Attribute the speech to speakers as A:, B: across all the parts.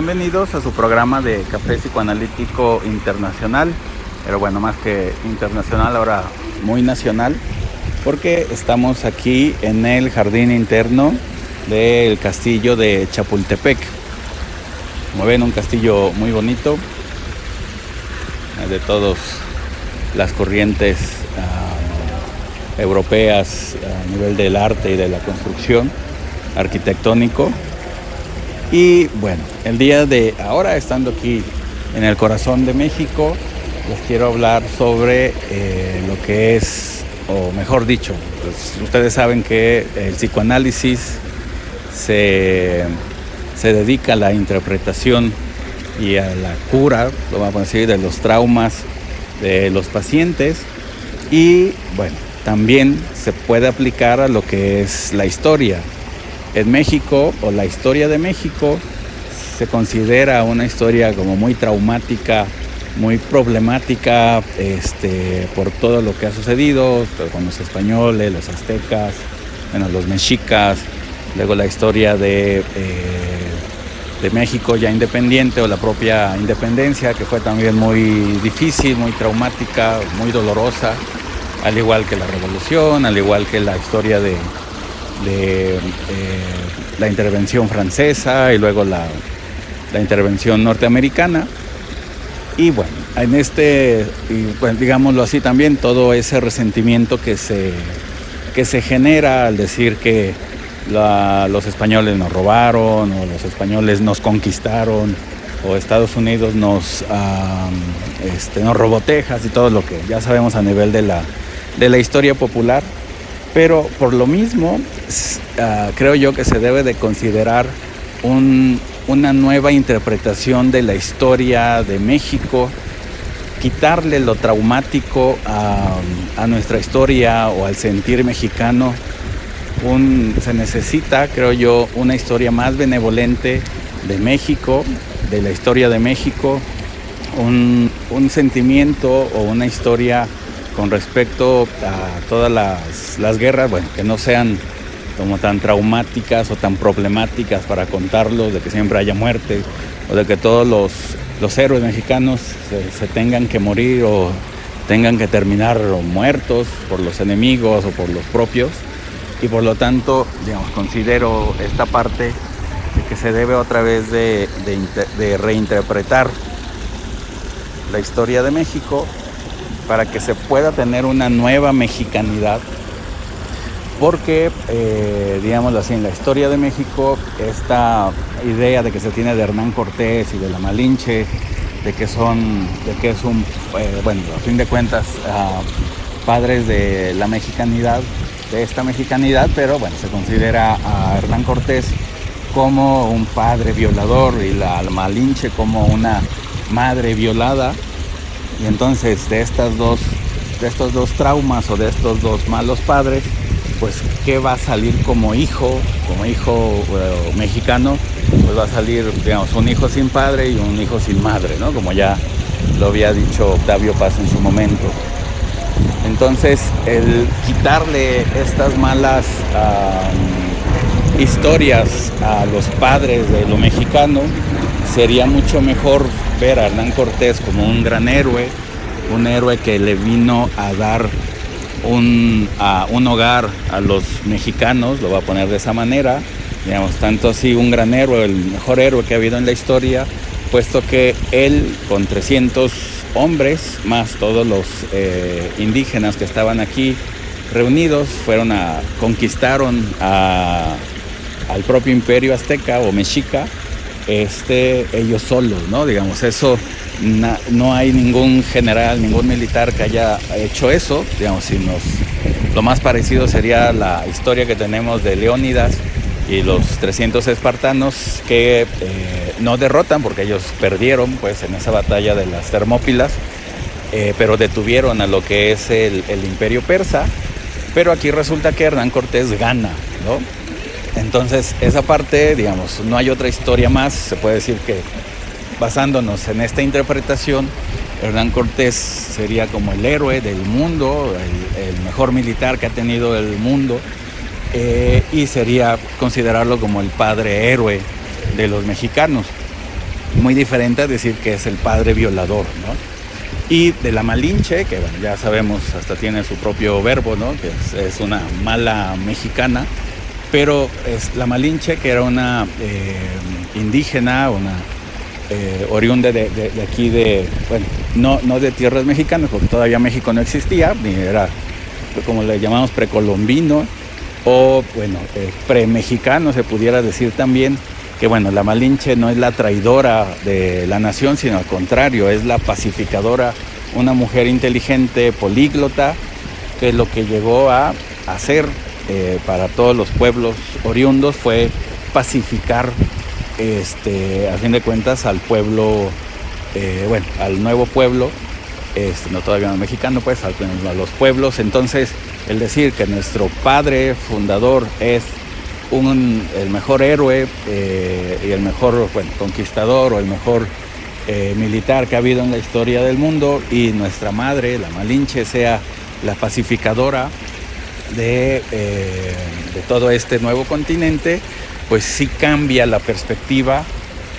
A: bienvenidos a su programa de Café Psicoanalítico Internacional, pero bueno, más que internacional, ahora muy nacional, porque estamos aquí en el jardín interno del castillo de Chapultepec. Como ven, un castillo muy bonito, de todas las corrientes europeas a nivel del arte y de la construcción arquitectónico. Y bueno, el día de ahora, estando aquí en el corazón de México, les quiero hablar sobre lo que es, o mejor dicho, pues ustedes saben que el psicoanálisis se dedica a la interpretación y a la cura, lo vamos a decir, de los traumas de los pacientes. Y bueno, también se puede aplicar a lo que es la historia. En México, o la historia de México, se considera una historia como muy traumática, muy problemática, por todo lo que ha sucedido con los españoles, los aztecas, bueno, los mexicas. Luego la historia de México ya independiente, o la propia independencia, que fue también muy difícil, muy traumática, muy dolorosa, al igual que la revolución, al igual que la historia de la intervención francesa y luego la intervención norteamericana. Y bueno, digámoslo así, también todo ese resentimiento que se genera al decir que los españoles nos robaron, o los españoles nos conquistaron, o Estados Unidos nos robó Texas, y todo lo que ya sabemos a nivel de la historia popular. Pero por lo mismo, creo yo que se debe de considerar una nueva interpretación de la historia de México, quitarle lo traumático a nuestra historia o al sentir mexicano. Se necesita, creo yo, una historia más benevolente de México, de la historia de México, un sentimiento o una historia con respecto a todas las guerras, bueno, que no sean como tan traumáticas o tan problemáticas para contarlos, de que siempre haya muerte, o de que todos los héroes mexicanos se tengan que morir o tengan que terminar muertos por los enemigos o por los propios. Y por lo tanto, digamos, considero esta parte de que se debe otra vez de reinterpretar la historia de México, para que se pueda tener una nueva mexicanidad, porque, digámoslo así, en la historia de México, esta idea de que se tiene de Hernán Cortés y de la Malinche, de que es a fin de cuentas, padres de la mexicanidad, de esta mexicanidad, pero bueno, se considera a Hernán Cortés como un padre violador y la Malinche como una madre violada. Y entonces de estos dos traumas, o de estos dos malos padres, pues ¿qué va a salir como hijo mexicano? Pues va a salir, digamos, un hijo sin padre y un hijo sin madre, ¿no? Como ya lo había dicho Octavio Paz en su momento. Entonces, el quitarle estas malas historias a los padres de lo mexicano, sería mucho mejor ver a Hernán Cortés como un gran héroe, un héroe que le vino a dar un hogar a los mexicanos, lo voy a poner de esa manera, digamos, tanto así un gran héroe, el mejor héroe que ha habido en la historia, puesto que él, con 300 hombres, más todos los indígenas que estaban aquí reunidos, conquistaron al propio imperio azteca o mexica, ellos solos, ¿no? Digamos, eso no hay ningún general, ningún militar que haya hecho eso. Digamos, lo más parecido sería la historia que tenemos de Leónidas y los 300 espartanos que no derrotan, porque ellos perdieron pues en esa batalla de las Termópilas, pero detuvieron a lo que es el imperio persa. Pero aquí resulta que Hernán Cortés gana, ¿no? Entonces, esa parte, digamos, no hay otra historia más. Se puede decir que, basándonos en esta interpretación, Hernán Cortés sería como el héroe del mundo, el mejor militar que ha tenido el mundo, y sería considerarlo como el padre héroe de los mexicanos. muy diferente a decir que es el padre violador, ¿no? Y de la Malinche, que bueno, ya sabemos, hasta tiene su propio verbo, ¿no? Que es una mala mexicana, pero es la Malinche, que era una indígena, una oriunda de aquí, bueno, no de tierras mexicanas, porque todavía México no existía, ni era, como le llamamos, precolombino, o bueno, pre-mexicano se pudiera decir también, que bueno, la Malinche no es la traidora de la nación, sino al contrario, es la pacificadora, una mujer inteligente, políglota, que lo que llegó a hacer para todos los pueblos oriundos fue pacificar, a fin de cuentas, al pueblo, bueno, al nuevo pueblo, no todavía no mexicano, pues, a los pueblos. Entonces, el decir que nuestro padre fundador es el mejor héroe y el mejor, bueno, conquistador, o el mejor militar que ha habido en la historia del mundo, y nuestra madre, la Malinche, sea la pacificadora de todo este nuevo continente, pues sí cambia la perspectiva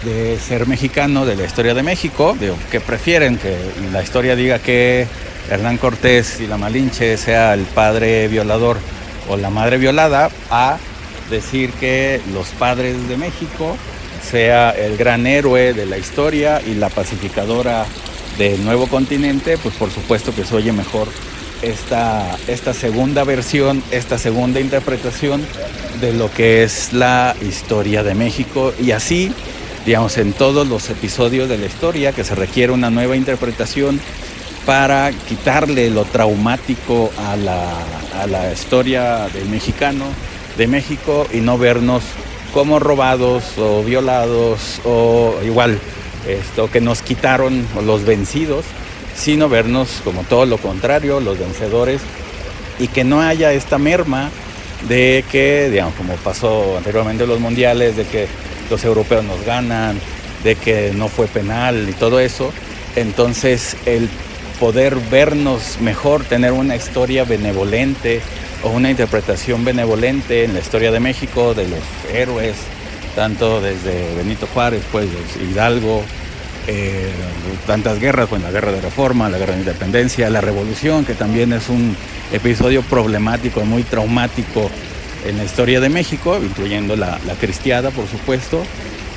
A: de ser mexicano, de la historia de México. Digo, que prefieren que la historia diga que Hernán Cortés y la Malinche sea el padre violador o la madre violada, a decir que los padres de México sea el gran héroe de la historia y la pacificadora del nuevo continente. Pues por supuesto que se oye mejor esta segunda versión, esta segunda interpretación de lo que es la historia de México. Y así, digamos, en todos los episodios de la historia, que se requiere una nueva interpretación para quitarle lo traumático a la historia del mexicano, de México, y no vernos como robados o violados o igual que nos quitaron, o los vencidos, sino vernos como todo lo contrario, los vencedores, y que no haya esta merma de que, digamos, como pasó anteriormente en los mundiales, de que los europeos nos ganan, de que no fue penal y todo eso. Entonces, el poder vernos mejor, tener una historia benevolente o una interpretación benevolente en la historia de México, de los héroes, tanto desde Benito Juárez, pues Hidalgo, tantas guerras, bueno, la guerra de Reforma, la guerra de Independencia, la Revolución, que también es un episodio problemático, muy traumático en la historia de México, incluyendo la cristiada, por supuesto.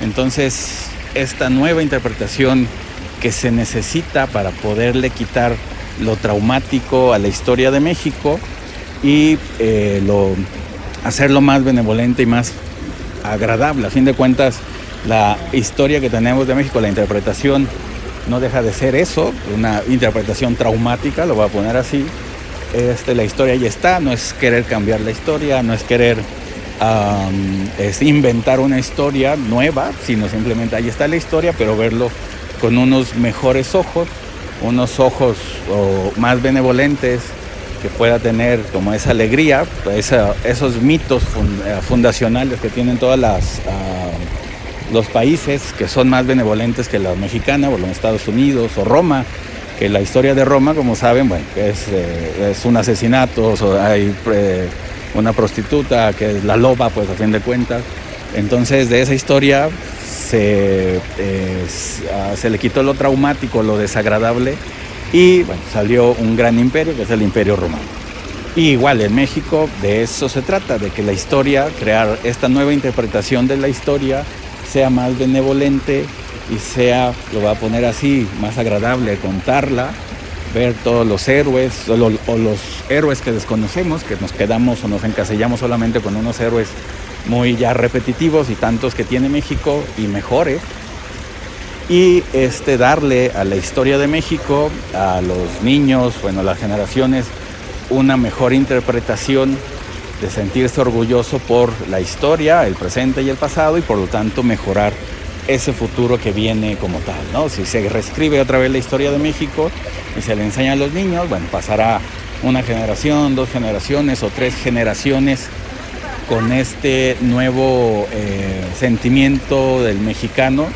A: Entonces, esta nueva interpretación que se necesita para poderle quitar lo traumático a la historia de México y hacerlo más benevolente y más agradable. A fin de cuentas, la historia que tenemos de México, la interpretación, no deja de ser eso, una interpretación traumática, lo voy a poner así. La historia ya está, no es querer cambiar la historia, no es querer es inventar una historia nueva, sino simplemente ahí está la historia, pero verlo con unos mejores ojos, unos ojos más benevolentes, que pueda tener como esa alegría, esos mitos fundacionales que tienen todas los países que son más benevolentes que la mexicana, o los Estados Unidos o Roma, que la historia de Roma, como saben, bueno, es un asesinato, hay una prostituta que es la loba, pues a fin de cuentas. Entonces, de esa historia se le quitó lo traumático, lo desagradable, y bueno, salió un gran imperio, que es el Imperio Romano. Y igual en México de eso se trata, de que la historia, crear esta nueva interpretación de la historia, sea más benevolente y sea, lo voy a poner así, más agradable contarla, ver todos los héroes o los héroes que desconocemos, que nos quedamos o nos encasillamos solamente con unos héroes muy ya repetitivos y tantos que tiene México y mejores, y darle a la historia de México, a los niños, bueno, a las generaciones, una mejor interpretación, de sentirse orgulloso por la historia, el presente y el pasado, y por lo tanto mejorar ese futuro que viene como tal, ¿no? Si se reescribe otra vez la historia de México y se le enseña a los niños, bueno, pasará una generación, 2 generaciones o 3 generaciones con este nuevo sentimiento del mexicano,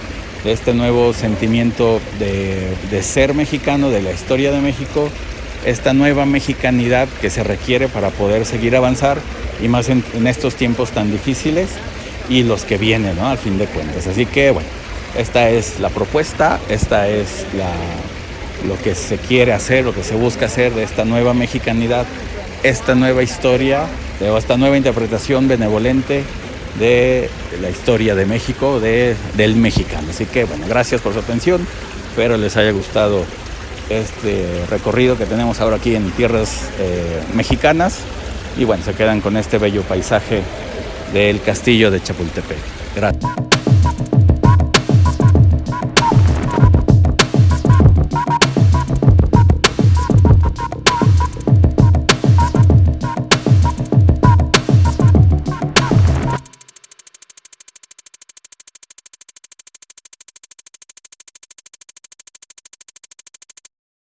A: de este nuevo sentimiento de ser mexicano, de la historia de México, esta nueva mexicanidad que se requiere para poder seguir avanzar, y más en estos tiempos tan difíciles y los que vienen, ¿no? Al fin de cuentas. Así que, bueno, esta es la propuesta, esta es lo que se quiere hacer, lo que se busca hacer de esta nueva mexicanidad, esta nueva historia, esta nueva interpretación benevolente de la historia de México, del mexicano. Así que bueno, gracias por su atención, espero les haya gustado este recorrido que tenemos ahora aquí en tierras mexicanas, y bueno, se quedan con este bello paisaje del castillo de Chapultepec. Gracias.